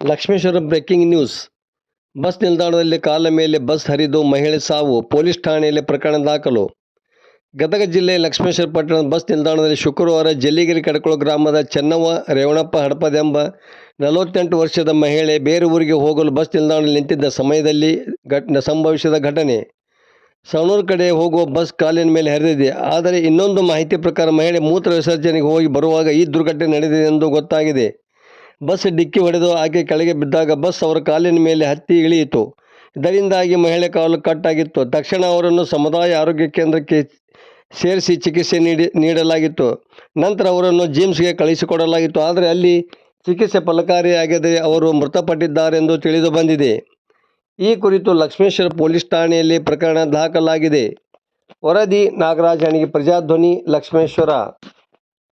Lakshmeshwar breaking news. Bus ನಿಲ್ದಾಣದಲ್ಲಿ ಕಾಲ ಮೇಲೆ ಬಸ್ ಹರಿದು ಮಹಿಳೆ ಸಾವು, ಪೊಲೀಸ್ ಠಾಣೆಯಲ್ಲಿ ಪ್ರಕರಣ ದಾಖಲು. ಗದಗ ಜಿಲ್ಲೆ ಲಕ್ಷ್ಮೇಶ್ವರ ಪಟ್ಟಣದ ಬಸ್ ನಿಲ್ದಾಣದಲ್ಲಿ ಶುಕ್ರವಾರ ಜಲ್ಲಿಗಿರಿ ಕಡಕೋಳ ಗ್ರಾಮದ ಚೆನ್ನವ್ವ ರೇವಣಪ್ಪ ಹಡಪದೆಂಬ 48 ವರ್ಷದ ಮಹಿಳೆ ಬೇರೆ ಊರಿಗೆ ಹೋಗಲು ಬಸ್ ನಿಲ್ದಾಣದಲ್ಲಿ ನಿಂತಿದ್ದ ಸಮಯದಲ್ಲಿ ಸಂಭವಿಸಿದ ಘಟನೆ. ಸವಣೂರು ಕಡೆ ಹೋಗುವ ಬಸ್ ಕಾಲಿನ ಮೇಲೆ ಹರಿದಿದೆ. ಆದರೆ ಇನ್ನೊಂದು ಮಾಹಿತಿ ಪ್ರಕಾರ ಮಹಿಳೆ ಮೂತ್ರ ವಿಸರ್ಜನೆಗೆ ಹೋಗಿ ಬರುವಾಗ ಈ ದುರ್ಘಟನೆ ನಡೆದಿದೆ ಎಂದು ಗೊತ್ತಾಗಿದೆ. ಬಸ್ ಡಿಕ್ಕಿ ಹೊಡೆದು ಆಕೆ ಕೆಳಗೆ ಬಿದ್ದಾಗ ಬಸ್ ಅವರ ಕಾಲಿನ ಮೇಲೆ ಹತ್ತಿ ಇಳಿಯಿತು. ಇದರಿಂದಾಗಿ ಮಹಿಳೆ ಕಾಲು ಕಟ್ಟಾಗಿತ್ತು. ತಕ್ಷಣ ಅವರನ್ನು ಸಮುದಾಯ ಆರೋಗ್ಯ ಕೇಂದ್ರಕ್ಕೆ ಸೇರಿಸಿ ಚಿಕಿತ್ಸೆ ನೀಡಲಾಗಿತ್ತು. ನಂತರ ಅವರನ್ನು ಜಿಮ್ಸ್ಗೆ ಕಳುಹಿಸಿಕೊಡಲಾಗಿತ್ತು. ಆದರೆ ಅಲ್ಲಿ ಚಿಕಿತ್ಸೆ ಫಲಕಾರಿಯಾಗದೆ ಅವರು ಮೃತಪಟ್ಟಿದ್ದಾರೆಂದು ತಿಳಿದು ಬಂದಿದೆ. ಈ ಕುರಿತು ಲಕ್ಷ್ಮೇಶ್ವರ ಪೊಲೀಸ್ ಠಾಣೆಯಲ್ಲಿ ಪ್ರಕರಣ ದಾಖಲಾಗಿದೆ. ವರದಿ ನಾಗರಾಜ್ ಅಣಗಿ, ಪ್ರಜಾಧ್ವನಿ, ಲಕ್ಷ್ಮೇಶ್ವರ.